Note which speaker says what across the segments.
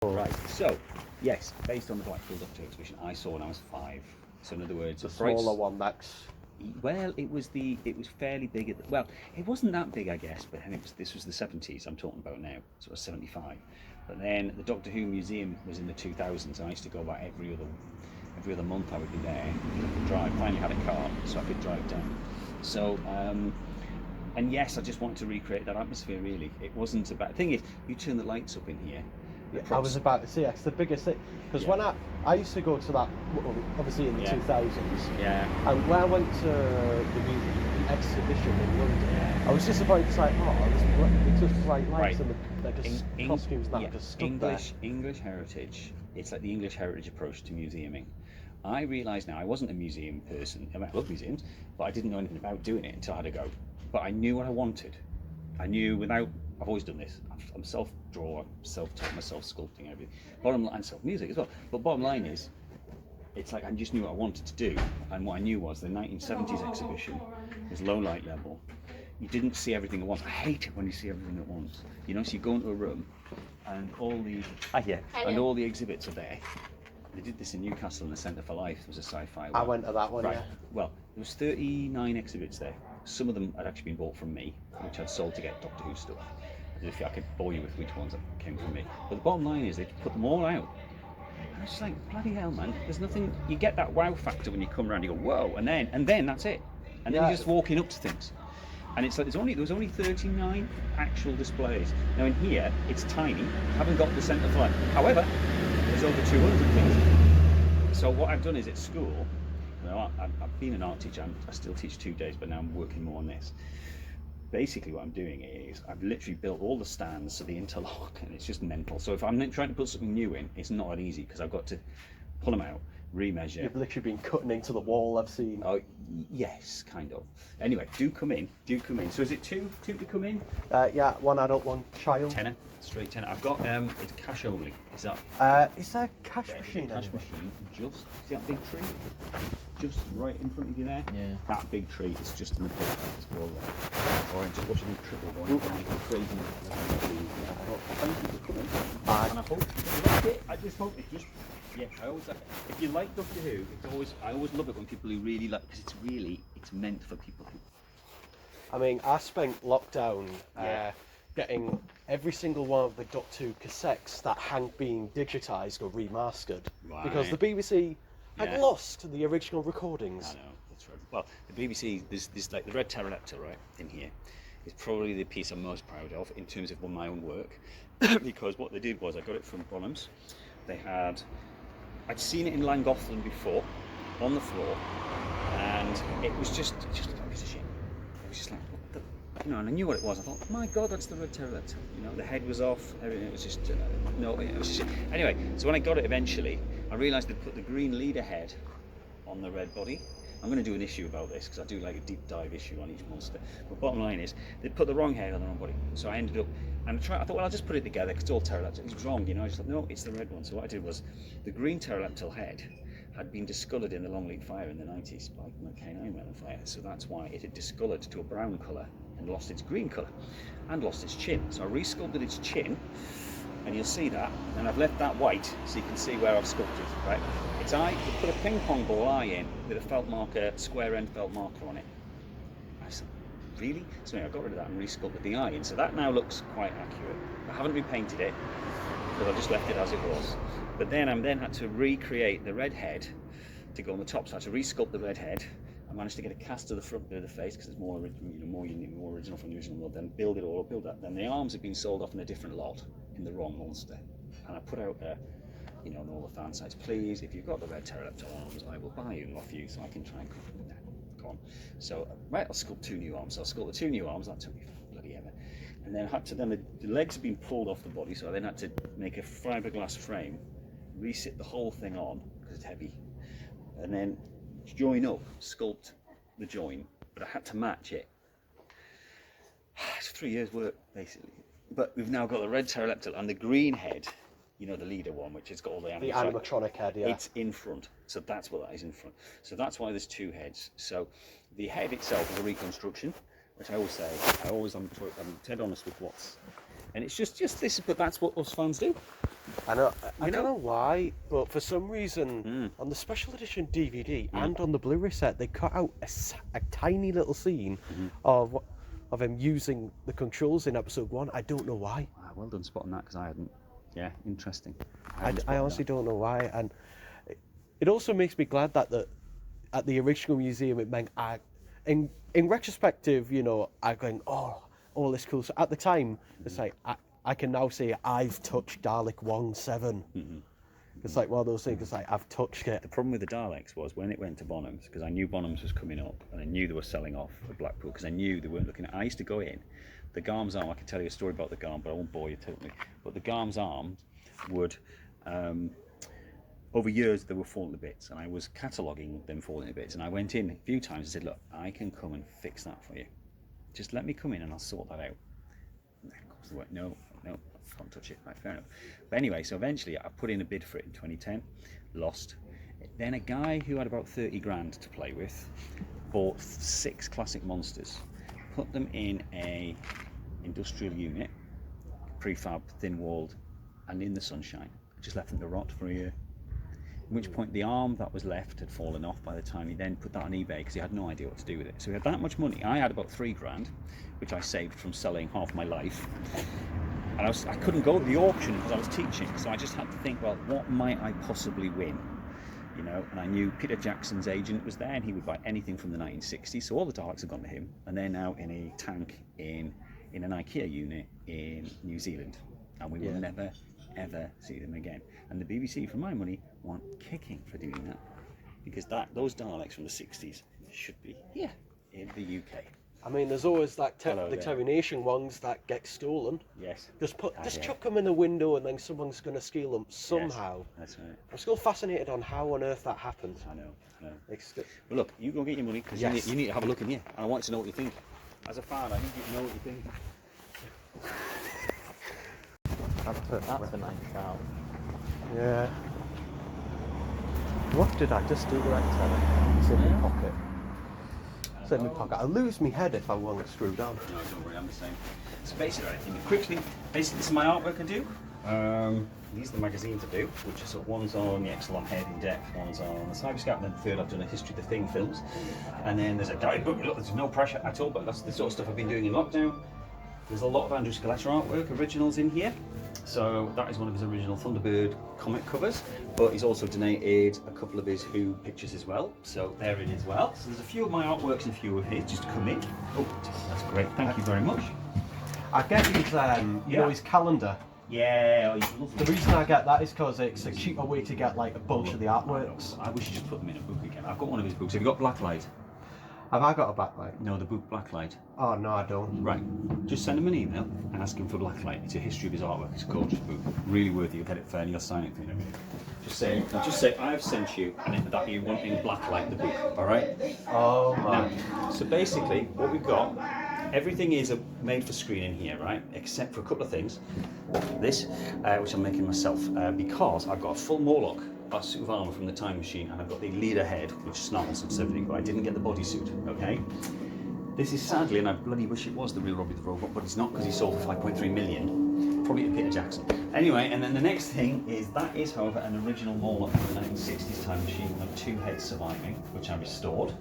Speaker 1: Right, so, yes, based on the Blackpool Doctor exhibition I saw when I was 5. So in other words,
Speaker 2: The smaller one, that's...
Speaker 1: well, it was fairly big. Well, it wasn't that big, I guess, but this was the 70s I'm talking about now, so it was 75. But then the Doctor Who Museum was in the 2000s. I used to go about every other month. I would be there. I could drive. Finally had a car, so I could drive down. So, and yes, I just wanted to recreate that atmosphere. Really, it wasn't about. The thing is, you turn the lights up in here.
Speaker 2: Yeah, I was about to say, it's the biggest thing. Because when I used to go to that, obviously in the 2000s, and when I went to the exhibition in London, I was disappointed. It's like, it's just bright lights and they're just costumes that just stood
Speaker 1: English heritage. It's like the English heritage approach to museuming. I realise now I wasn't a museum person. I mean, I love museums, but I didn't know anything about doing it until I had a go. But I knew what I wanted. I knew I've always done this. I'm self-drawer, self-taught myself sculpting, everything. Bottom line, self-music as well. But bottom line is, it's like I just knew what I wanted to do, and what I knew was the 1970s exhibition was low light level. You didn't see everything at once. I hate it when you see everything at once. You know, so you go into a room, and all the exhibits are there. They did this in Newcastle in the Centre for Life. There was a Sci-Fi one.
Speaker 2: I went to that one, yeah.
Speaker 1: Well, there was 39 exhibits there. Some of them had actually been bought from me, which I'd sold to get Doctor Who stuff. If I could bore you with which ones that came from me. But the bottom line is they put them all out. And I was just like, bloody hell, man. There's nothing. You get that wow factor when you come around. You go, whoa, and then that's it. And then you're just walking up to things. And it's like there was only 39 actual displays. Now in here, it's tiny. Haven't got the centre for life. However, there's over 200 things. So what I've done is at school. Well, I've been an art teacher. I still teach 2 days, but now I'm working more on this. Basically what I'm doing is I've literally built all the stands so they interlock, and it's just mental. So if I'm trying to put something new in, it's not that easy because I've got to pull them out, remeasure.
Speaker 2: You've literally been cutting into the wall, I've seen.
Speaker 1: Oh, yes, kind of. Anyway, do come in. So is it two to come in?
Speaker 2: Yeah, one adult, one child.
Speaker 1: Tenner, straight tenner. I've got it's cash only. Is that?
Speaker 2: Is there a cash machine?
Speaker 1: Cash machine. Just see that big tree? Just right in front of you there.
Speaker 3: Yeah.
Speaker 1: That big tree is just in the pit. It's all there. Or I'm just watching the triple going crazy. And I hope you like it. I just hope it just. Yeah, I always like it. If you like Doctor Who, I always love it when people who really like, because it's meant for people who.
Speaker 2: I mean, I spent lockdown getting every single one of the Doctor Who cassettes that hadn't been digitised or remastered because the BBC had lost the original recordings.
Speaker 1: I know, that's right. Well, the BBC, there's like the Red Terrapil, right, in here, is probably the piece I'm most proud of in terms of my own work, because what they did was I got it from Bonhams. I'd seen it in Llangollen before, on the floor, and it was just like a piece of shit. It was just like, what the, and I knew what it was. I thought, my God, that's the Red Terrapil. The head was off, everything. It was just no, it was just. Anyway, so when I got it eventually, I realised they'd put the green leader head on the red body. I'm going to do an issue about this because I do like a deep dive issue on each monster. But bottom line is, they put the wrong head on the wrong body. So I ended up, and I thought, well, I'll just put it together because it's all pterodactyl. It's wrong, I just thought, no, it's the red one. So what I did was, the green pterodactyl head had been discoloured in the Longleat fire in the 90s by K9 went on fire. So that's why it had discoloured to a brown colour and lost its green colour and lost its chin. So I resculpted its chin. And you'll see that, and I've left that white so you can see where I've sculpted, right? Its eye, you put a ping pong ball eye in with a felt marker, square end felt marker on it. I said, really? So anyway, I got rid of that and resculpted the eye in, so that now looks quite accurate. I haven't repainted it, because I just left it as it was. But then I had to recreate the red head to go on the top, so I had to resculpt the red head. I managed to get a cast of the front bit of the face because it's more original from the original world. Then build it all up, build that. Then the arms have been sold off in a different lot in the wrong monster, and I put out on all the fan sites, please, if you've got the Red Terrapil arms, I will buy them off you so I can try and cover them. Gone. So right, I'll sculpt 2 new arms. So I'll sculpt the 2 new arms. That took me bloody ever. And then the legs have been pulled off the body, so I then had to make a fiberglass frame, resit the whole thing on because it's heavy, and then join up, sculpt the join, but I had to match it. It's 3 years work basically, but we've now got the red pterodactyl and the green head, the leader one, which has got all the
Speaker 2: animatronic head.
Speaker 1: It's in front, so that's what that is in front. So that's why there's 2 heads. So the head itself is a reconstruction, which I always say, I'm dead honest with what's, and it's just this, but that's what us fans do.
Speaker 2: I know. I don't know why, but for some reason, on the special edition DVD and on the Blu-ray set, they cut out a tiny little scene of him using the controls in episode 1. I don't know why.
Speaker 1: Well done spotting that, because I hadn't. Yeah, interesting.
Speaker 2: I honestly don't know why, and it also makes me glad that at the original museum, it meant in retrospective, you know, I'm going, oh, all this cool. So at the time, it's like I can now say I've touched Dalek 1-7. It's like one of those things. It's like I've touched it.
Speaker 1: The problem with the Daleks was when it went to Bonhams, because I knew Bonhams was coming up, and I knew they were selling off at Blackpool, because I knew they weren't looking at. I used to go in. The Garm's Arm. I can tell you a story about the Garm, but I won't bore you totally. But the Garm's Arm would. Over years they were falling to bits, and I was cataloguing them falling to bits, and I went in a few times and said, look, I can come and fix that for you, just let me come in and I'll sort that out. And of course they went, no, can't touch it. Right, fair enough. But anyway, so eventually I put in a bid for it in 2010, lost. Then a guy who had about 30 grand to play with bought 6 classic monsters, put them in a industrial unit, prefab, thin-walled, and in the sunshine. Just left them to rot for a year. At which point the arm that was left had fallen off by the time he then put that on eBay, because he had no idea what to do with it. So he had that much money. I had about 3 grand, which I saved from selling half my life. And I couldn't go to the auction because I was teaching, so I just had to think, well, what might I possibly win? You know, and I knew Peter Jackson's agent was there, and he would buy anything from the 1960s. So all the Daleks have gone to him, and they're now in a tank in an IKEA unit in New Zealand, and we will never ever see them again. And the BBC, for my money, want kicking for doing that, because those Daleks from the 60s should be here in the UK.
Speaker 2: I mean, there's always the Terry Nation ones that get stolen.
Speaker 1: Yes.
Speaker 2: Just chuck them in the window, and then someone's going to steal them somehow.
Speaker 1: Yes, that's right.
Speaker 2: I'm still fascinated on how on earth that happened.
Speaker 1: I know.
Speaker 2: Well,
Speaker 1: look, you go get your money, because you need to have a look in here, and I want to know what you think. As a fan, I need you to know what you think.
Speaker 3: That's a nice shout.
Speaker 2: Yeah. What did I just do right there? It's in my pocket. It's in my pocket. I lose my head if I want to screw down.
Speaker 1: No, don't worry, I'm the same. So basically, this is my artwork I do. These are the magazines I do, which are sort of one's on the Exelon Head in depth, one's on the Cyber Scout, and then third I've done a history of the Thing films. And then there's a guidebook. Look, there's no pressure at all, but that's the sort of stuff I've been doing in lockdown. There's a lot of Andrew Scaletta artwork, originals in here. So that is one of his original Thunderbird comic covers, but he's also donated a couple of his Who pictures as well, so they're in as well. So there's a few of my artworks and a few of his just come in. Oh, that's great, thank you very much.
Speaker 2: I get his, you know, his calendar.
Speaker 1: Yeah, he's lovely.
Speaker 2: The reason I get that is because it's a cheaper way to get like a bunch of the artworks.
Speaker 1: I wish you just put them in a book again. I've got one of his books. Have you got Blacklight?
Speaker 2: Have I got a backlight?
Speaker 1: No, the book Blacklight.
Speaker 2: Oh no, I don't.
Speaker 1: Right, just send him an email and ask him for Blacklight. It's a history of his artwork. It's a gorgeous book, really worth it. You'll get it fair and you'll sign it for you. Just say I've sent you and that you want in Blacklight the book. All right?
Speaker 2: Oh man.
Speaker 1: Now, so basically, what we've got, everything is made for screen in here, right? Except for a couple of things. This, which I'm making myself, because I've got a full Morlock suit of armour from the Time Machine, and I've got the leader head, which snaps and everything, but I didn't get the bodysuit, okay? This is sadly, and I bloody wish it was the real Robbie the Robot, but it's not, because he sold for 5.3 million, probably to Peter Jackson. Anyway, and then the next thing is, that is, however, an original Morlock from the 1960s Time Machine with 2 heads surviving, which I restored,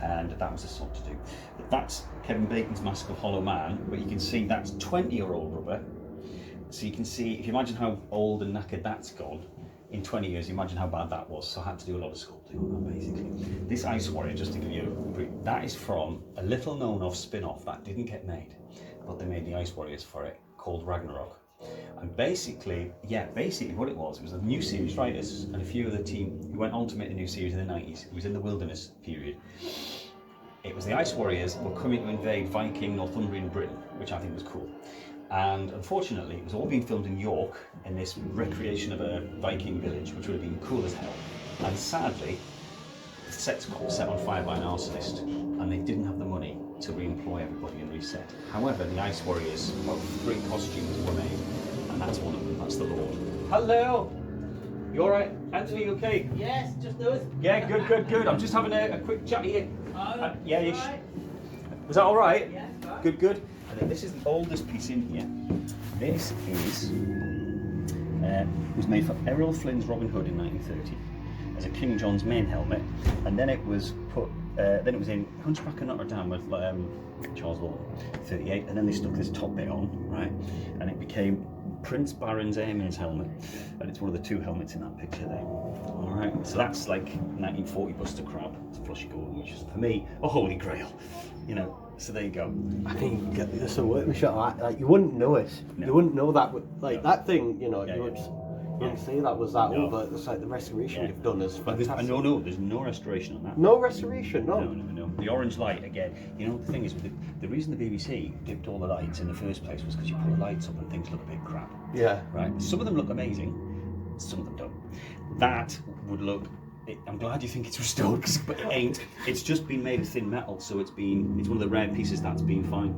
Speaker 1: and that was a sort to do. But that's Kevin Bacon's Mask of Hollow Man, but you can see that's 20-year-old rubber, so you can see, if you imagine how old and knackered that's gone, in 20 years, imagine how bad that was. So I had to do a lot of sculpting on that, basically. This Ice Warrior, just to give you a brief, that is from a little known of spin-off that didn't get made, but they made the Ice Warriors for it, called Ragnarok. And basically what it was a new series writers and a few of the team who went on to make the new series in the 90s. It was in the wilderness period. It was the Ice Warriors were coming to invade Viking Northumbrian Britain, which I think was cool. And unfortunately, it was all being filmed in York, in this recreation of a Viking village, which would have been cool as hell. And sadly, the set's got set on fire by an arsonist, and they didn't have the money to re-employ everybody and reset. However, the Ice Warriors, well, 3 costumes were made, and that's one of them, that's the Lord. Hello! You alright? Anthony, you okay?
Speaker 3: Yes, just those.
Speaker 1: Yeah, good. I'm just having a quick chat here. Yeah, you
Speaker 3: right.
Speaker 1: Was that alright?
Speaker 3: Yeah,
Speaker 1: Good. And then this is the oldest piece in here. This is was made for Errol Flynn's Robin Hood in 1930 as a King John's main helmet, and then it was put. Then it was in Hunchback of Notre Dame with Charles Lawton, 38, and then they stuck this top bit on, right, and it became Prince Baron's Airman's helmet, and it's one of the 2 helmets in that picture there. All right, so that's like 1940 Buster Crab. It's flushy gold, which is for me a holy grail, you know. So there you go.
Speaker 2: I mean, there's a workmanship like you wouldn't know it.
Speaker 1: No.
Speaker 2: You wouldn't know that. Like
Speaker 1: No.
Speaker 2: that thing, you know,
Speaker 1: Yeah,
Speaker 2: you
Speaker 1: yeah.
Speaker 2: wouldn't say that was that
Speaker 1: No.
Speaker 2: old, but it's like the restoration
Speaker 1: Yeah.
Speaker 2: you've done is
Speaker 1: But there's,
Speaker 2: fantastic.
Speaker 1: there's no restoration on that.
Speaker 2: No restoration, no.
Speaker 1: No. The orange light again. You know the thing is, the reason the BBC dipped all the lights in the first place was because you put the lights up and things look a bit crap.
Speaker 2: Yeah.
Speaker 1: Right. Some of them look amazing, some of them don't. That would look. I'm glad you think it's restored, but it ain't. It's just been made of thin metal, so it's one of the rare pieces that's been fine.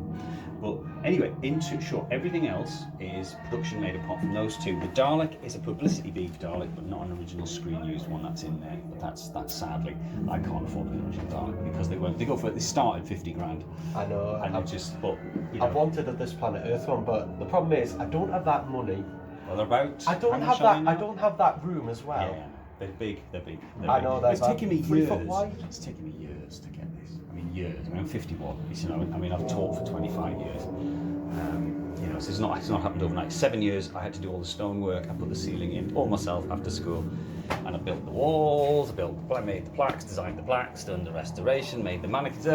Speaker 1: But anyway, into short, everything else is production made apart from those 2. The Dalek is a publicity bead Dalek, but not an original screen used one that's in there. But that's sadly, I can't afford the original Dalek because they go for it. They started 50 grand.
Speaker 2: I know.
Speaker 1: And
Speaker 2: I've
Speaker 1: just, but you know,
Speaker 2: I've wanted a This Planet Earth one, but the problem is I don't have that money.
Speaker 1: well, they're about.
Speaker 2: I don't have that. I don't have that room as well.
Speaker 1: Yeah, they're big. They're big.
Speaker 2: I know that.
Speaker 1: It's taken me
Speaker 2: 3
Speaker 1: years.
Speaker 2: foot wide.
Speaker 1: It's taken me years to get this. I mean, years. I mean, I'm 51. You know, I mean, I've taught for 25 years. You know, so it's not happened overnight. 7 years. I had to do all the stonework. I put the ceiling in all myself after school, and I built the walls. I made the plaques, designed the plaques, done the restoration, made the mannequins.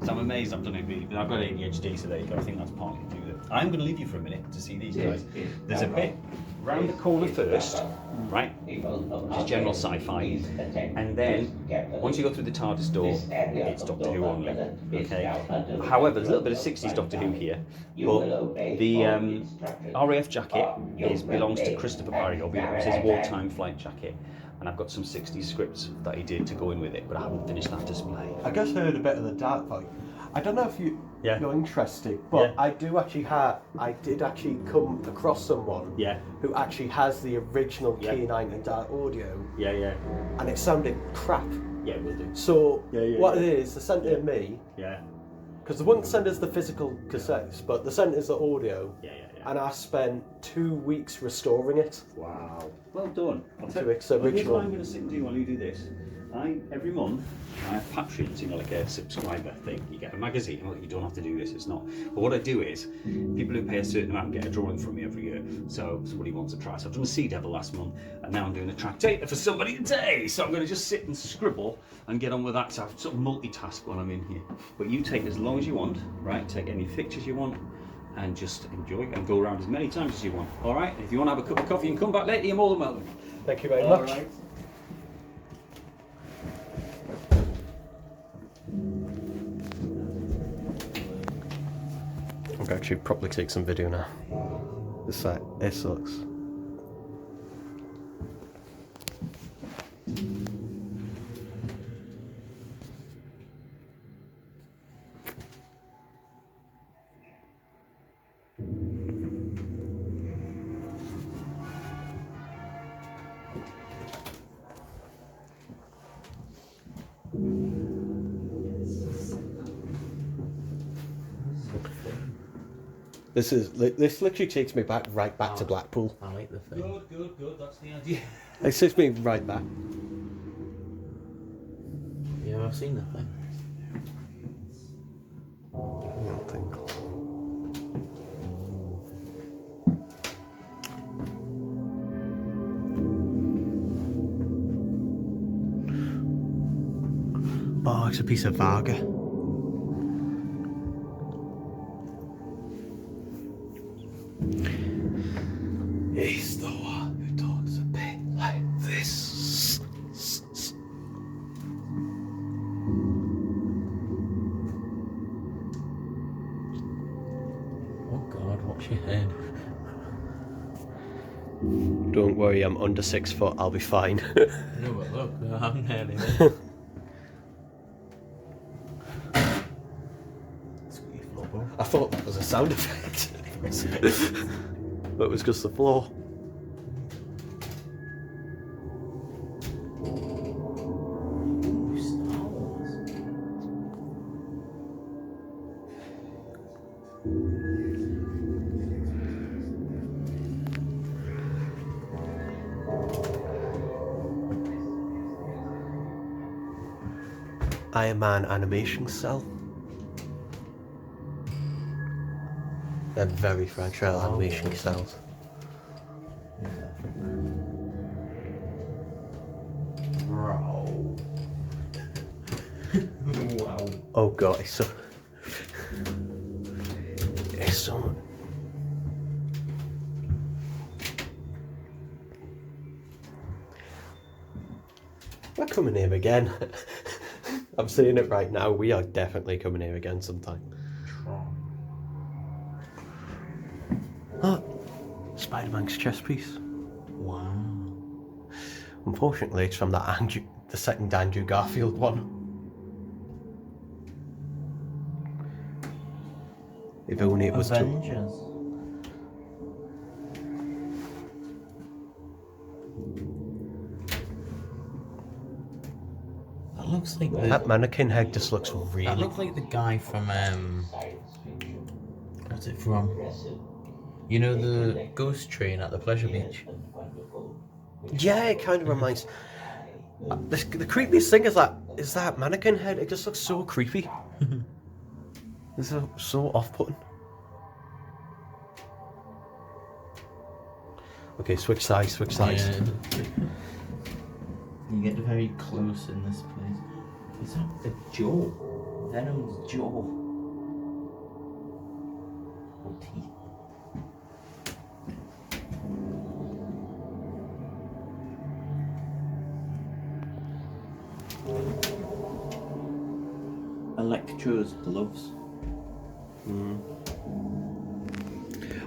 Speaker 1: So I'm amazed I've done it really, but I've got ADHD, so there you go. I think that's partly to do with it. I'm going to leave you for a minute to see these guys. There's a bit round the corner first, right, which is general sci-fi, and then once you go through the TARDIS door, it's Doctor Who only, okay? However, there's a little bit of 60s Doctor Who here, but the RAF jacket belongs to Christopher Barry, or it's his wartime flight jacket. And I've got some 60s scripts that he did to go in with it, but I haven't finished that display.
Speaker 2: I just heard a bit of the Dark Fight. I don't know if you're interested, but
Speaker 1: Yeah.
Speaker 2: I did actually come across someone who actually has the original K9 and Dark audio,
Speaker 1: Yeah.
Speaker 2: and it sounded crap.
Speaker 1: Yeah, we'll do.
Speaker 2: So what it is, they sent it to me,
Speaker 1: Yeah.
Speaker 2: because they wouldn't send us the physical cassettes, but they sent us the audio, and I spent 2 weeks restoring it.
Speaker 1: Wow. Well done.
Speaker 2: To its
Speaker 1: Here's
Speaker 2: original.
Speaker 1: what I'm going to sit and do while you do this. Every month, I have Patreons, you know, like a subscriber thing. You get a magazine. Well, you don't have to do this, it's not. But what I do is, people who pay a certain amount get a drawing from me every year. So somebody wants to try. So I've done a Sea Devil last month, and now I'm doing a tractator for somebody today. So I'm going to just sit and scribble and get on with that. So I sort of multitask while I'm in here. But you take as long as you want, right? Take any pictures you want, and just enjoy and go around as many times as you want. All right? If you want to have a cup of coffee and come back later, you're more than welcome.
Speaker 2: Thank you very
Speaker 1: All
Speaker 2: much.
Speaker 1: right.
Speaker 2: I'm going to actually properly take some video now. This side, it sucks. This literally takes me right back to Blackpool.
Speaker 3: I like the thing.
Speaker 1: Good. That's the idea.
Speaker 2: It takes me right back.
Speaker 3: Yeah, I've seen the thing.
Speaker 2: I don't think. Oh, it's a piece of Varga. He's the one who talks a bit like this.
Speaker 3: Oh God, watch your head.
Speaker 2: Don't worry, I'm under 6 foot, I'll be fine.
Speaker 3: No, but look, I'm nearly there.
Speaker 2: I thought that was a sound effect. But it was just the floor.
Speaker 3: Star Wars.
Speaker 2: Iron Man animation cell. They're very fragile animation cells.
Speaker 3: Bro. Wow.
Speaker 2: Oh god, it's so... It's so... We're coming here again. I'm saying it right now, we are definitely coming here again sometime. Oh, Spider-Man's chess piece.
Speaker 3: Wow.
Speaker 2: Unfortunately, it's from the second Andrew Garfield one. If only it was
Speaker 3: Avengers. That looks like
Speaker 2: That mannequin head just looks
Speaker 3: That
Speaker 2: really...
Speaker 3: looks like the guy from what's it from? You know the ghost train at the pleasure beach?
Speaker 2: Yeah, it kind of reminds... The creepiest thing is that mannequin head, it just looks so creepy. It's so off-putting. Okay, switch sides.
Speaker 3: Yeah. You get very close in this place. Is that the jaw? Venom's jaw. Or teeth. Electro's gloves.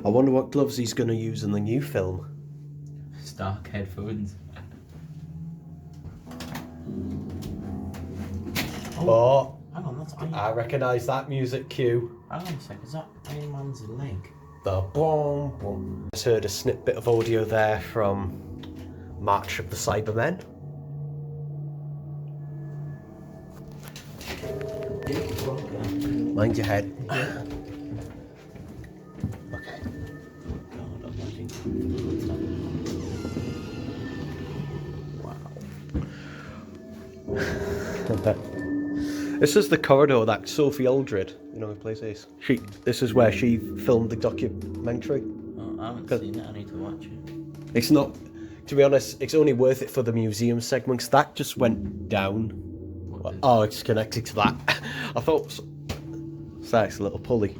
Speaker 2: I wonder what gloves he's going to use in the new film.
Speaker 3: Stark headphones.
Speaker 2: Oh,
Speaker 3: Hang on, that's Iron
Speaker 2: I recognise that music cue.
Speaker 3: Hang on a sec, is that Iron Man's leg?
Speaker 2: The boom boom. Just heard a snippet of audio there from March of the Cybermen. Mind your head. Okay.
Speaker 3: God almighty. Wow.
Speaker 2: This is the corridor that Sophie Aldred, you know who plays Ace. This is where she filmed the documentary.
Speaker 3: Oh, I haven't seen it, I need to watch it.
Speaker 2: It's not, to be honest, it's only worth it for the museum segments. That just went down. Oh, it's connected to that. I thought so that's a little pulley.
Speaker 3: Day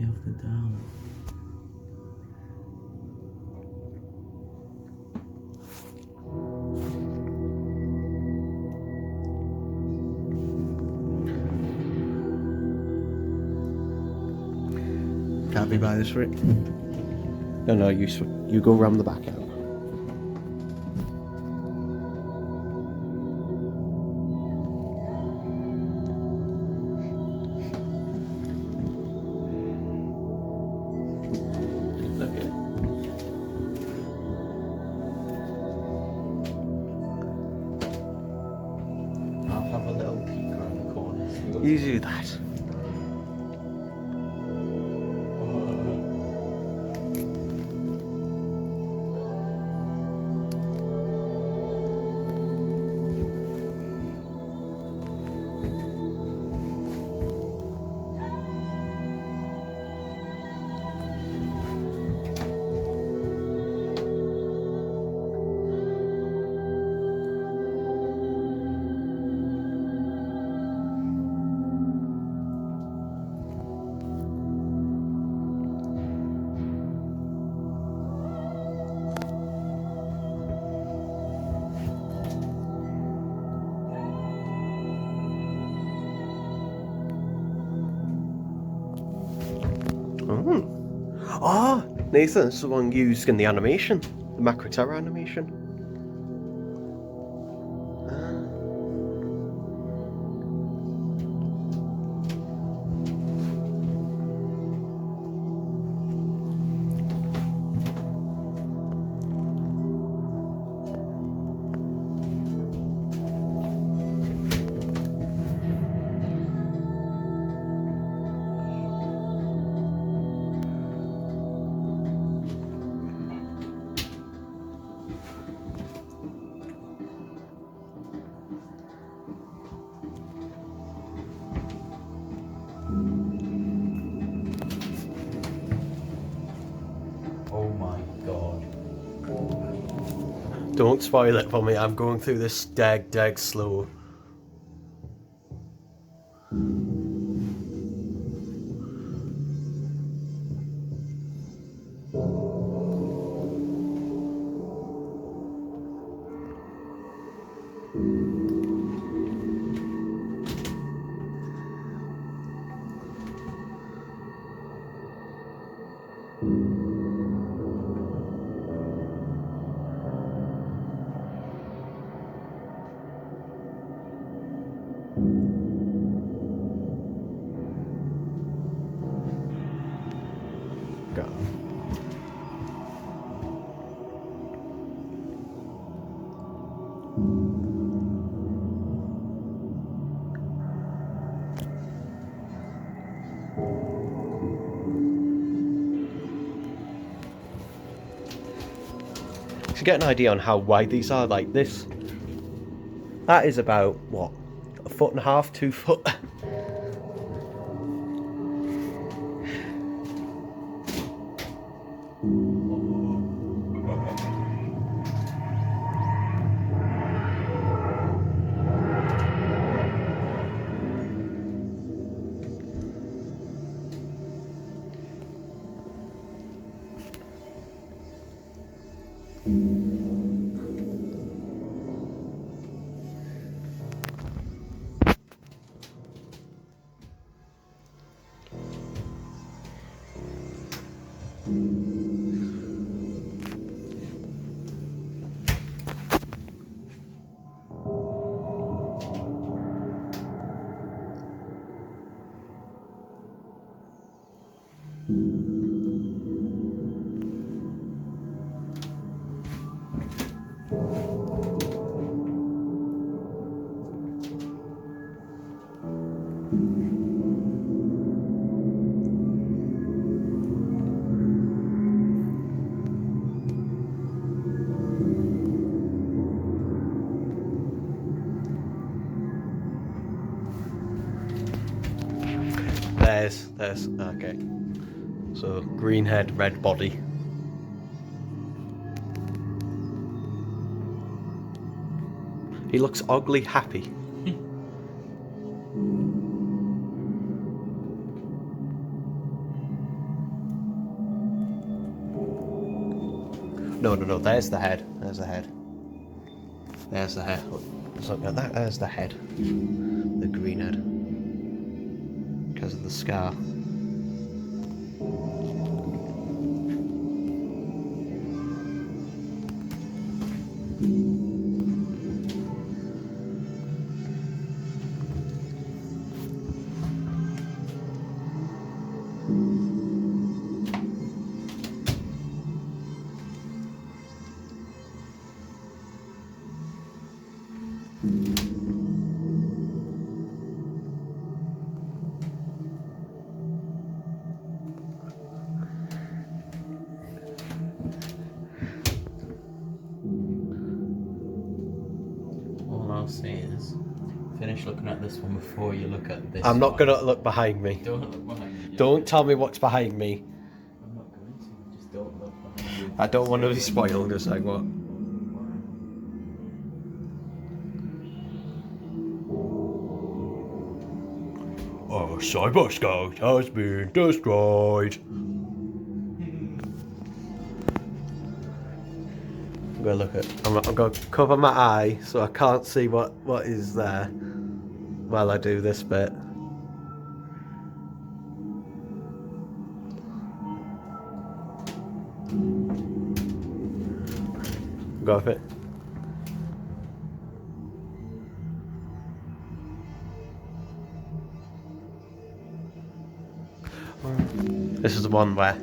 Speaker 3: of the Down.
Speaker 2: Can't be by this route. No, you go round the back out.
Speaker 3: Okay. I'll have a little peek around the corner. See what's
Speaker 2: You do that. Oh, Nathan, it's the one used in the animation, the Macro Terror animation. Don't spoil it for me. I'm going through this dag slow. Go. To get an idea on how wide these are, like this, that is about, what, 1.5 2 foot? There's, okay. So, green head, red body. He looks oddly happy. No, there's the head. There's the head. There's the head. Look at that, there's the head. The green head. Because of the scar.
Speaker 3: All I'll say is, finish looking at this one before you look at this
Speaker 2: I'm not
Speaker 3: one.
Speaker 2: gonna look behind me.
Speaker 3: Don't look behind you.
Speaker 2: Don't tell me what's behind me.
Speaker 3: I'm not going to. Just don't look behind you.
Speaker 2: I don't want to be spoiled, just like what? Our cyber scout has been destroyed. I'm gonna look at. I'm gonna cover my eye so I can't see what is there while I do this bit. Go with it. This is the one where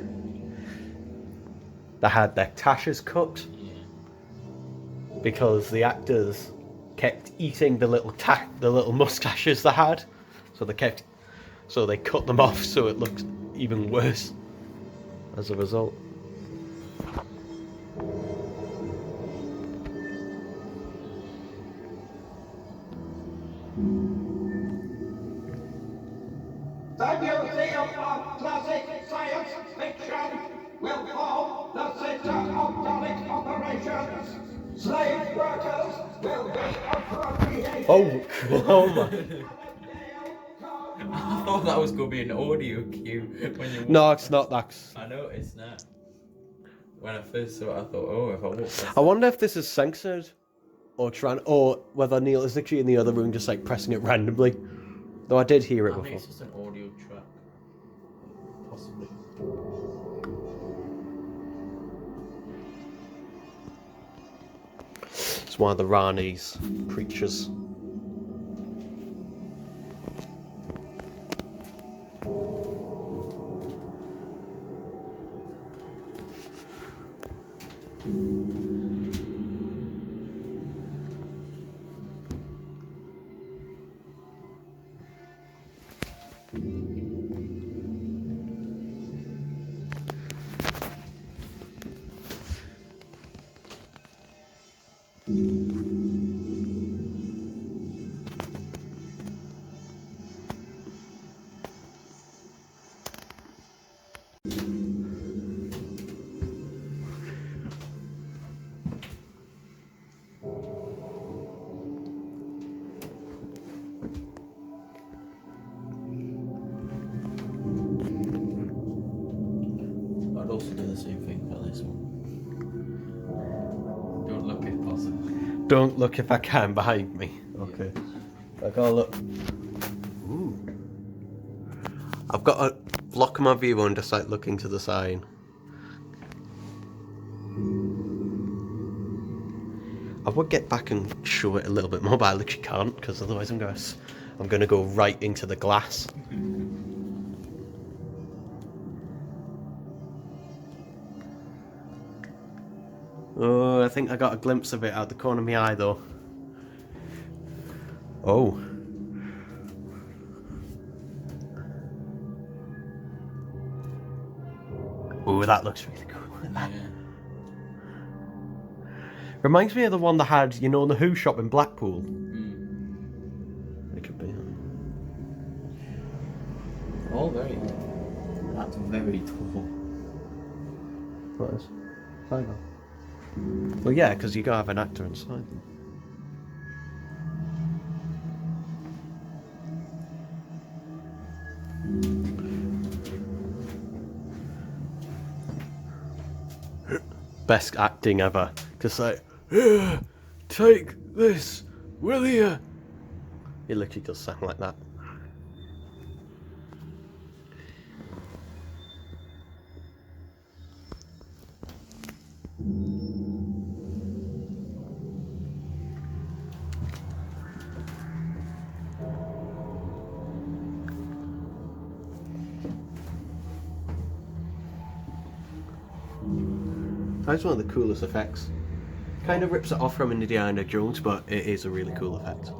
Speaker 2: they had their tashes cut because the actors kept eating the little mustaches they had, so they cut them off so it looks even worse as a result.
Speaker 4: The Museum of Classic Science Fiction will form the Center of Tonic Operations. slave workers will be appropriated.
Speaker 2: Oh my.
Speaker 3: I thought that was going to be an audio cue when you.
Speaker 2: No, it's not. That's.
Speaker 3: I know it's not. When I first saw it, I thought, oh, if I walk past
Speaker 2: I wonder if this is censored, or whether Neil is literally in the other room just like pressing it randomly. Though I did hear it
Speaker 3: I think
Speaker 2: before.
Speaker 3: it's just an audio track. Possibly.
Speaker 2: It's one of the Rani's creatures.
Speaker 3: I'd also do the same thing for this one. Don't look if possible.
Speaker 2: Don't look if I can behind me. Okay. I gotta look. Ooh. I've got to block my view and just like looking to the sign. I would get back and show it a little bit more, but I literally can't because otherwise I'm gonna go right into the glass. Oh, I think I got a glimpse of it out the corner of my eye though. Oh. Oh, that looks really cool.
Speaker 3: Yeah.
Speaker 2: Reminds me of the one that had, you know, in the Who shop in Blackpool. It could be.
Speaker 3: Oh, very. That's very tall.
Speaker 2: What is? Final. Well, yeah, because you gotta have an actor inside them. Best acting ever. Just like, here, take this, will you? It literally does sound like that. That's one of the coolest effects. Kind of rips it off from Indiana Jones, but it is a really cool effect.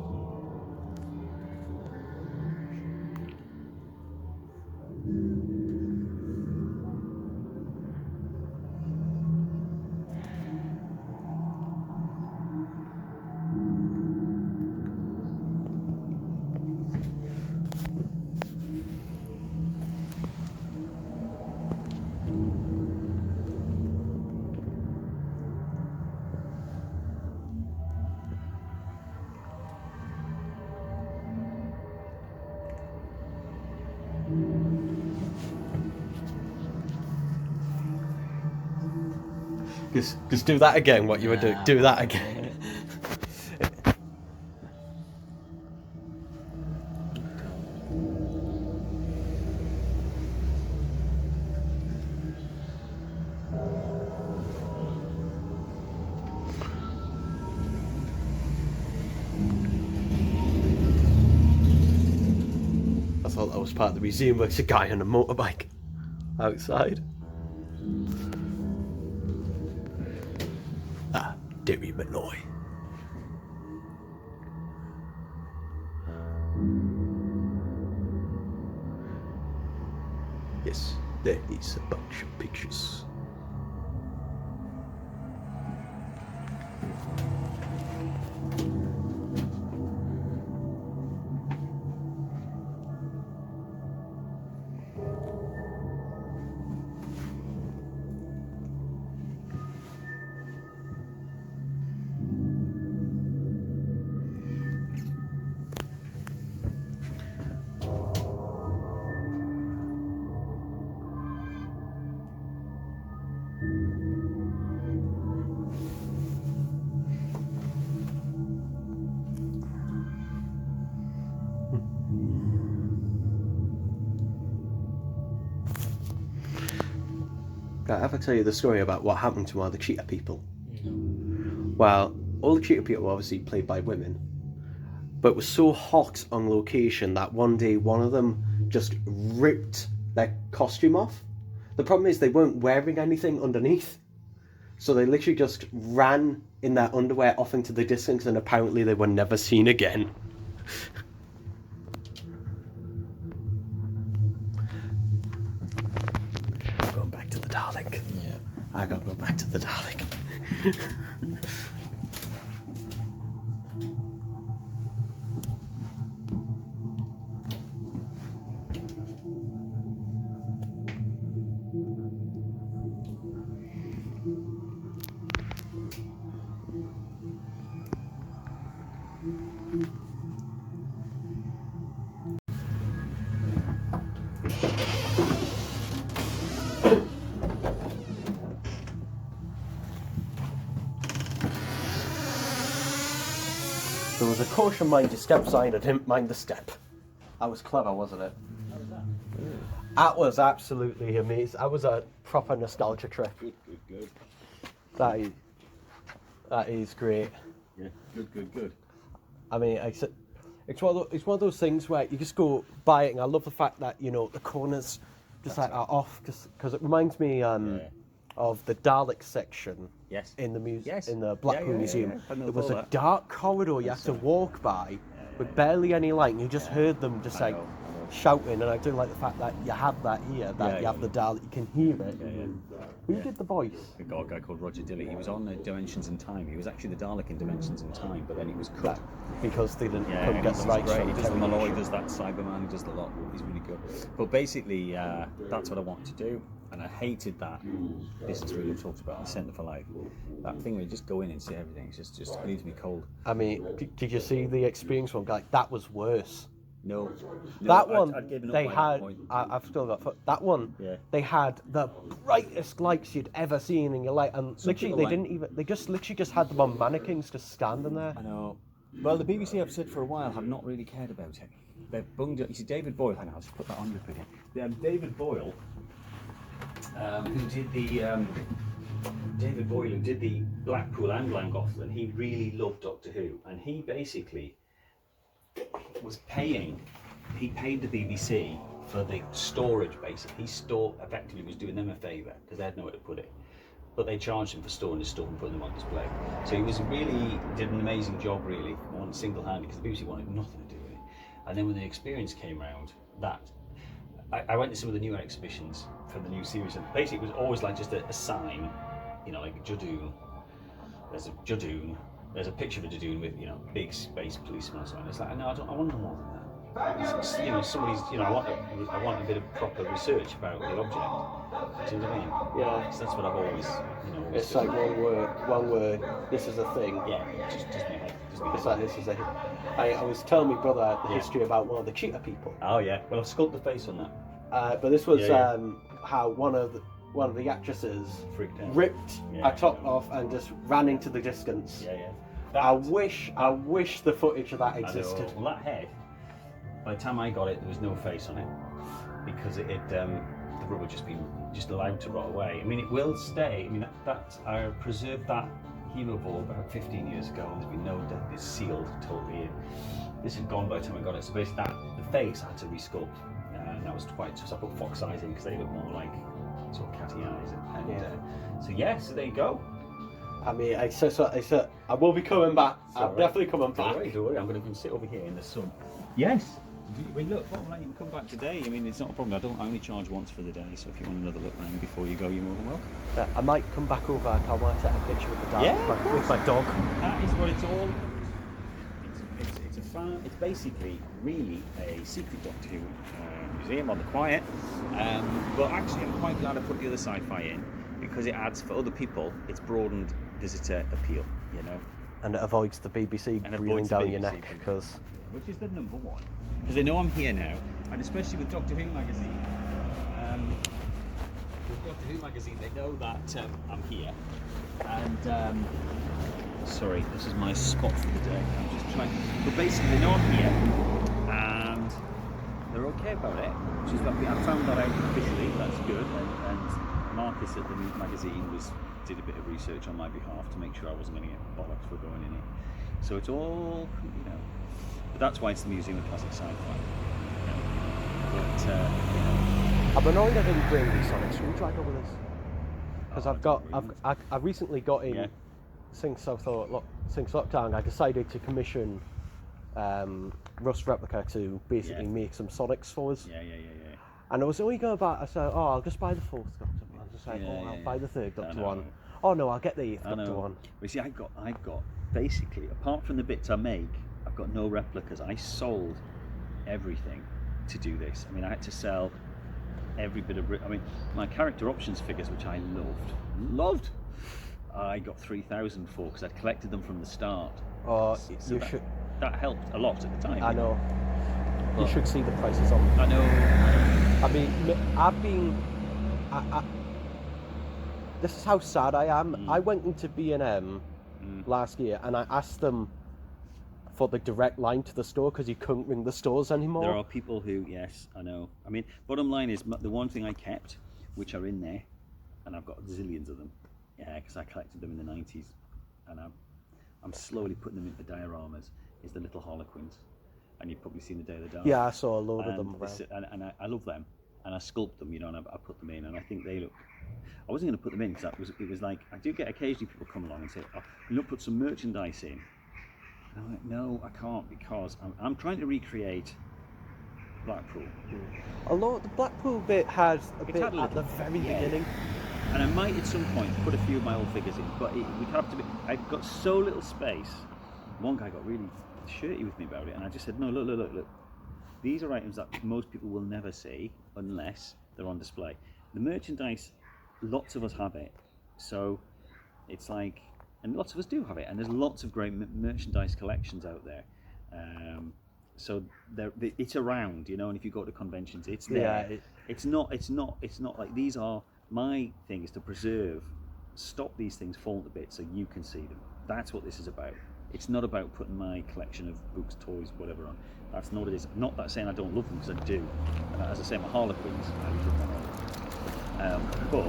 Speaker 2: Just do that again, what you were doing. Do that again. I thought that was part of the museum where it's a guy on a motorbike outside. Ah, Derry Malloy. Yes, there is a bunch of pictures. Did I ever tell you the story about what happened to one of the cheetah people? Well, all the cheetah people were obviously played by women, but it was so hot on location that one day one of them just ripped their costume off. The problem is they weren't wearing anything underneath, so they literally just ran in their underwear off into the distance, and apparently they were never seen again. I'm going back to the Dalek.
Speaker 3: Yeah.
Speaker 2: I gotta go back to the Dalek. There was a caution mind your step sign, I didn't mind the step. That was clever, wasn't it?
Speaker 1: How was that?
Speaker 2: That was absolutely amazing. That was a proper nostalgia trip.
Speaker 1: Good.
Speaker 2: That is great.
Speaker 1: Yeah, good.
Speaker 2: I mean, it's one of those things where you just go by it, and I love the fact that, you know, the corners just like are off, because it reminds me of the Dalek section.
Speaker 1: Yes.
Speaker 2: In the
Speaker 1: Yes.
Speaker 2: in the Blackpool Museum.
Speaker 1: Yeah.
Speaker 2: It was a dark corridor you had to walk by with barely any light, and you just heard them just
Speaker 1: I
Speaker 2: like
Speaker 1: know.
Speaker 2: shouting. And I do like the fact that you have that here, that you have the Dalek, you can hear it. Who did the voice?
Speaker 1: A guy called Roger Dilley. He was on Dimensions in Time. He was actually the Dalek in Dimensions in Time, but then he was cut.
Speaker 2: Because they couldn't get
Speaker 1: he's
Speaker 2: the rights.
Speaker 1: great.
Speaker 2: from
Speaker 1: He does the
Speaker 2: Terry
Speaker 1: Malloy,
Speaker 2: Nation.
Speaker 1: does that Cyberman, he does the lot. He's really good. But basically, that's what I wanted to do, and I hated that distance we talked about, the Centre for Life. That thing where you just go in and see everything, it just leaves me cold.
Speaker 2: I mean, did you see the experience one? Like, that was worse.
Speaker 1: No,
Speaker 2: That one,
Speaker 1: I'd given up
Speaker 2: they
Speaker 1: by that
Speaker 2: had,
Speaker 1: point.
Speaker 2: I've still got, that one,
Speaker 1: Yeah.
Speaker 2: they had the brightest lights you'd ever seen in your life, and literally, they just literally had them on mannequins just standing there.
Speaker 1: I know. Well, the BBC, I've said for a while, have not really cared about it. They've bunged it. You see, David Boyle, hang on, I'll just put that on you for you. David Boyle, who did the Blackpool and Llangollen, he really loved Doctor Who, and he basically was paying. He paid the BBC for the storage, basically. Effectively was doing them a favour because they had nowhere to put it. But they charged him for storing his stuff and putting them on display. So he did an amazing job, really, on single-handed, because the BBC wanted nothing to do with it. And then when the experience came round, I went to some of the newer exhibitions for the new series, and basically it was always like just a sign, you know, like Judoon. There's a Judoon. There's a picture of a Judoon with, you know, big space policeman or something. It's like, no, I want more than that. You know, I want a bit of proper research about the object. Do you know what I mean?
Speaker 2: Yeah.
Speaker 1: So that's what I've always, you know.
Speaker 2: It's like one word, this is a thing.
Speaker 1: Yeah, just me head.
Speaker 2: It's like, this is a. I was telling my brother the history about one of the cheetah people.
Speaker 1: Oh yeah, well I've sculpted the face on that.
Speaker 2: But this was how one of the actresses
Speaker 1: Freaked out.
Speaker 2: ripped her top off and just ran into the distance.
Speaker 1: Yeah.
Speaker 2: I wish the footage of that existed.
Speaker 1: Well, that head, by the time I got it, there was no face on it because the rubber just allowed to rot away. I mean, it will stay. I mean, I preserved that hero ball about 15 years ago, and there's been no death. It's sealed totally in. This had gone by the time I got it. So basically, the face I had to resculpt, and that was quite. So I put fox eyes in because they look more like sort of catty eyes. So there you go.
Speaker 2: I mean, I will be coming back. I'm definitely coming back.
Speaker 1: Don't worry, I'm going to come sit over here in the sun. Yes. I mean, look, you can come back today. I mean, it's not a problem. I only charge once for the day, so if you want another look round before you go, you're more than welcome.
Speaker 2: I might come back over and I want to take a picture with the dog, with my dog.
Speaker 1: That is what it's all. It's basically really a secret Doctor Who museum on the quiet. But actually, I'm quite glad I put the other Sci-Fi in because it adds for other people. It's broadened visitor appeal, you know.
Speaker 2: And it avoids the BBC breathing down your neck because.
Speaker 1: Which is the number one. Because they know I'm here now, and especially with Doctor Who magazine. With Doctor Who magazine, they know that I'm here. And sorry, this is my spot for the day. I'm just trying. But basically, they know I'm here, and they're okay about it. Which is lovely. I found that out officially. That's good. And Marcus at the magazine did a bit of research on my behalf to make sure I wasn't going to get bollocks for going in it. So it's all, you know, but that's why it's the Museum of Classic Sci-Fi. You know. But
Speaker 2: I'm annoyed I didn't bring the sonic screwdriver with us, because I recently got in since lockdown. I decided to commission Rust Replica to basically make some Sonics for us.
Speaker 1: Yeah.
Speaker 2: And I was only going about, I said, oh, I'll just buy the 4th Doctor one. I was just like, I'll buy the 3rd Doctor one. Oh no, I'll get the 8th Doctor one.
Speaker 1: But see, I've got basically, apart from the bits I make, I've got no replicas. I sold everything to do this. I mean, I had to sell every bit of, I mean, my character options figures, which I loved. I got 3,000 for, because I'd collected them from the start.
Speaker 2: Oh,
Speaker 1: so that helped a lot at the time.
Speaker 2: I know. You should see the prices on them.
Speaker 1: I know.
Speaker 2: I mean, this is how sad I am. I went into B&M last year and I asked them for the direct line to the store because you couldn't ring the stores anymore.
Speaker 1: There are people who, yes, I know. I mean, bottom line is the one thing I kept, which are in there, and I've got zillions of them, because I collected them in the 90s, and I'm slowly putting them into dioramas, is the little Harlequins. And you've probably seen the Day of the Dark.
Speaker 2: Yeah, I saw a load of them.
Speaker 1: And I love them, and I sculpt them, you know, and I put them in, and I think they look. I wasn't going to put them in because it was like, I do get occasionally people come along and say, oh, you know, put some merchandise in. And I'm like, no, I can't, because I'm trying to recreate Blackpool.
Speaker 2: Although the Blackpool bit had a bit at the very beginning.
Speaker 1: And I might at some point put a few of my old figures in, but it would have to be. I've got so little space. One guy got really shirty with me about it, and I just said, no, look. These are items that most people will never see unless they're on display. The merchandise, lots of us have it, so it's like, and lots of us do have it, and there's lots of great merchandise collections out there. So it's around, you know, and if you go to conventions, it's there. Yeah, it's not like, these are, my thing is to stop these things falling to bits so you can see them. That's what this is about. It's not about putting my collection of books, toys, whatever on. That's not what it is. Not that saying I don't love them, because I do. As I say, my Harlequins, I love my Harlequins. But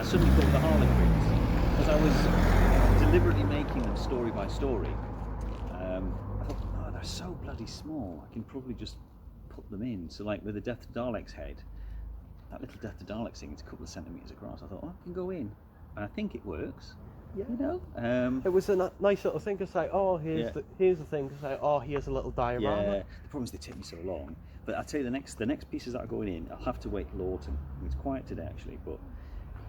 Speaker 1: I suddenly thought the Harlequins, because I was deliberately making them story by story. I thought, oh, they're so bloody small. I can probably just put them in. So like with the Death to Daleks head, that little Death to Daleks thing, it's a couple of centimetres across. I thought, oh, I can go in. And I think it works. Yeah. You know,
Speaker 2: it was a nice little thing to say, oh, here's the thing to say, oh, here's a little diorama.
Speaker 1: Yeah, the problem is they take me so long. But I'll tell you, the next pieces that are going in, I'll have to wait till autumn. It's quiet today, actually, but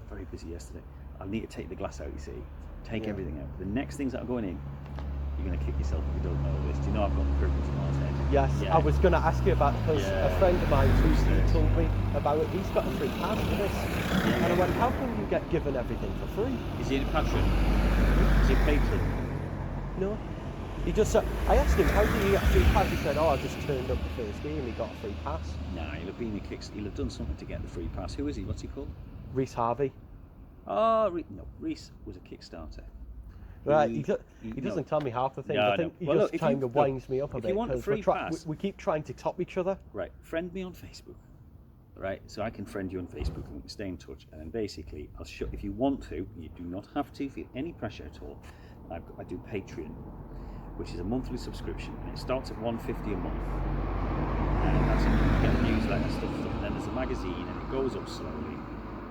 Speaker 1: very busy yesterday. I'll need to take the glass out, you see, take everything out. The next things that are going in, you're going to kick yourself if you don't know this. Do you know I've got the Purple Mars head?
Speaker 2: Yes, yeah. I was going to ask you about it, because a friend of mine recently told me about it. He's got a free pass for this. And I went, how come you get given everything for free?
Speaker 1: Is he a patron? Is he a patron?
Speaker 2: No. He just I asked him, how did he get a free pass? He said, oh, I just turned up the first day and he got a free pass.
Speaker 1: Nah, he'll have done something to get the free pass. Who is he? What's he called?
Speaker 2: Reese Harvey.
Speaker 1: Oh, no, Reese was a Kickstarter.
Speaker 2: Right, he doesn't tell me half the things. I think he just kind of winds me up a bit.
Speaker 1: If you want a free pass,
Speaker 2: we keep trying to top each other.
Speaker 1: Right, friend me on Facebook. Right, so I can friend you on Facebook and we can stay in touch. And then basically, I'll show, if you want to, you do not have to feel any pressure at all. I do Patreon, which is a monthly subscription, and it starts at $1.50 a month. And that's you get the newsletter stuff, and then there's a magazine, and it goes up slowly.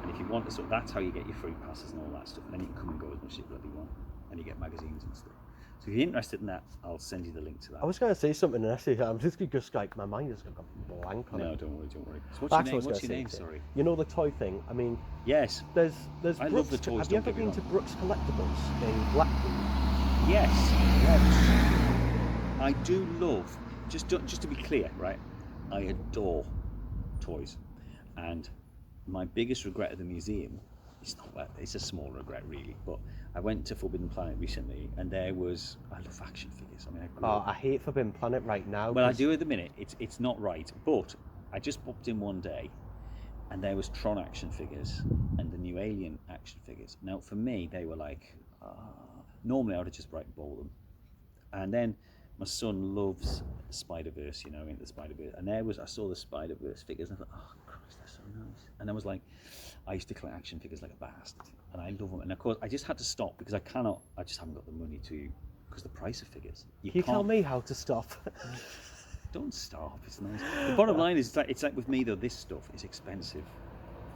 Speaker 1: And if you want to, so that's how you get your free passes and all that stuff. And then you can come and go as much as you bloody want, and you get magazines and stuff. So if you're interested in that, I'll send you the link to that.
Speaker 2: I was going to say something, and I'm just like my mind is going to go blank on it.
Speaker 1: No, don't worry. So what's your name? Sorry.
Speaker 2: You know the toy thing. I mean,
Speaker 1: yes.
Speaker 2: There's
Speaker 1: I love the toys.
Speaker 2: Have you ever been to Brooks Collectibles in Blackpool?
Speaker 1: Yes. I do love. Just to be clear, right? I adore toys, and my biggest regret at the museum. It's a small regret, really, but I went to Forbidden Planet recently, and I love action figures. I mean,
Speaker 2: I hate Forbidden Planet right now.
Speaker 1: Well, I do at the minute. It's not right, but I just popped in one day, and there was Tron action figures and the new Alien action figures. Now, for me, they were like, normally I would have just bought them, and then my son loves Spider-Verse, into the Spider-Verse, and I saw the Spider-Verse figures, and I thought, oh Christ, gosh, they're so nice. And I was like, I used to collect action figures like a bastard, and I love them. And of course, I just had to stop because I just haven't got the money to, because the price of figures.
Speaker 2: Can you tell me how to stop?
Speaker 1: Don't stop. It's nice. The bottom line is, it's like with me though. This stuff is expensive,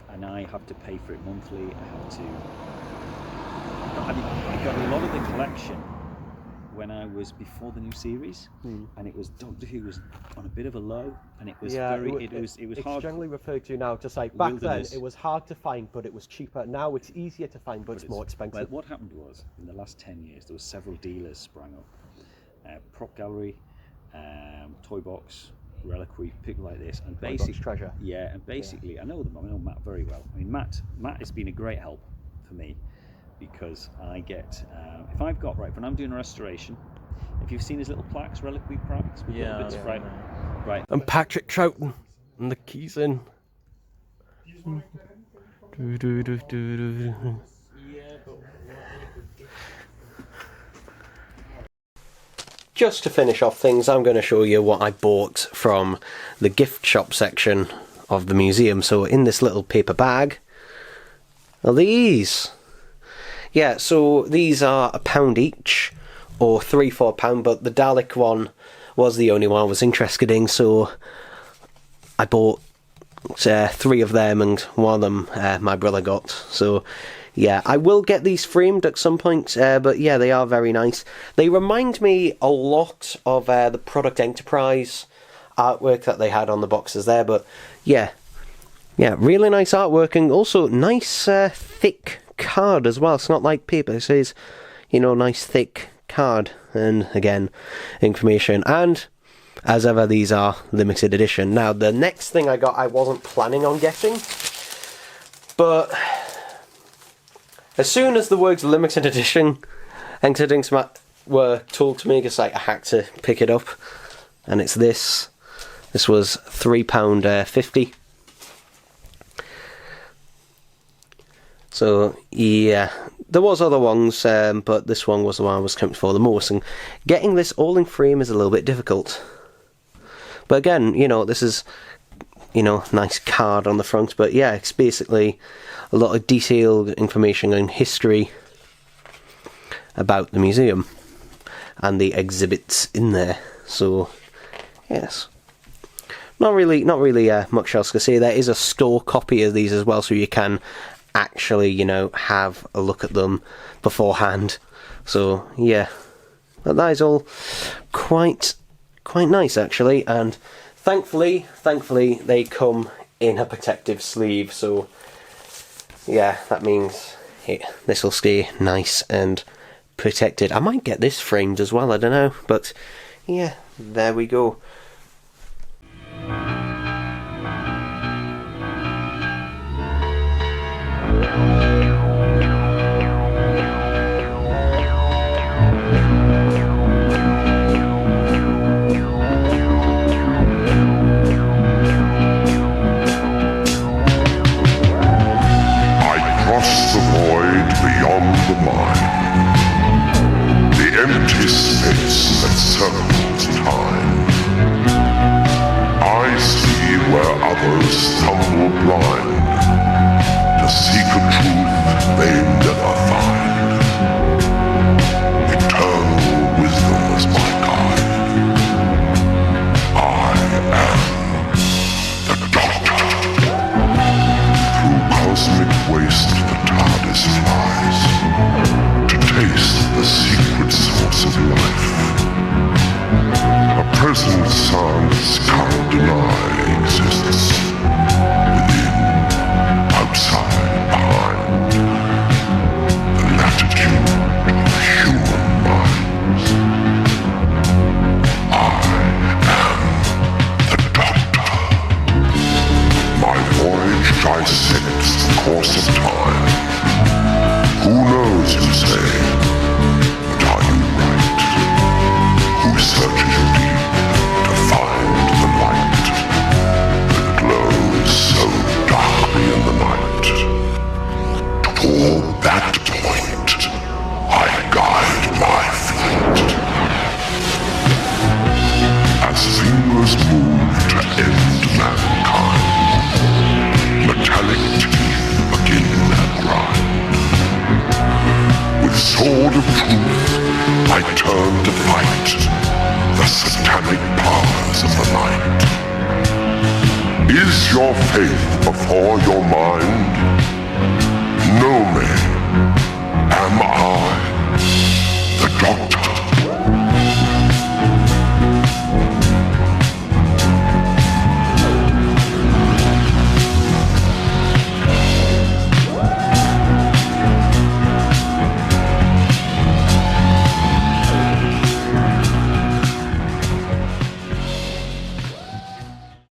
Speaker 1: and I have to pay for it monthly. I got a lot of the collection when I was before the new series, and it was Doctor Who was on a bit of a low, and it was
Speaker 2: it's
Speaker 1: hard.
Speaker 2: generally referred to now just like back
Speaker 1: Wilderness.
Speaker 2: then it was hard to find, but it was cheaper. Now it's easier to find, but it's more expensive.
Speaker 1: Well, what happened was, in the last 10 years, there were several dealers sprang up, Prop Gallery, Toy Box, Reliquary, people like this, and basically
Speaker 2: Treasure.
Speaker 1: Yeah, and basically, I know them. I know Matt very well. I mean, Matt has been a great help for me, because I get if I've got when I'm doing a restoration. If you've seen his little plaques, reliquary plaques, with little bits, right.
Speaker 2: And Patrick Troughton, and the keys in. Just to finish off things, I'm going to show you what I bought from the gift shop section of the museum. So in this little paper bag are these. Yeah, so these are £1 each, or £3-4, but the Dalek one was the only one I was interested in, so I bought 3 of them, and one of them my brother got. So yeah, I will get these framed at some point, but yeah, they are very nice. They remind me a lot of the Product Enterprise artwork that they had on the boxes there, but yeah, really nice artwork, and also nice thick card as well. It's not like paper, it says, nice thick card, and again, information. And as ever, these are limited edition. Now, the next thing I got, I wasn't planning on getting, but as soon as the words limited edition entered into my were told to me, because I had to pick it up, and it's this. This was £3.50. So yeah, there was other ones, but this one was the one I was coming for the most, and getting this all in frame is a little bit difficult. But again, this is, nice card on the front, but yeah, it's basically a lot of detailed information and history about the museum and the exhibits in there. So yes, not really much else to say. There is a store copy of these as well, so you can actually, have a look at them beforehand. So yeah, but that is all quite nice actually, and thankfully they come in a protective sleeve, so yeah, that means this will stay nice and protected. I might get this framed as well, I don't know, but yeah, there we go.
Speaker 5: Stumble blind, the secret truth they never find. Eternal wisdom is my guide. I am the Doctor. Through cosmic waste the TARDIS flies, to taste the secret source of life. A present science can't deny exists. Outside, behind, the latitude of human minds. I am the Doctor. My voyage dissects the course of time. Who knows, you say, but are you right? Who searches deep to find the light that glows so darkly in the night? Toward that point, I guide my flight. As fingers move to end mankind, Is your faith before your mind? Know me. Am I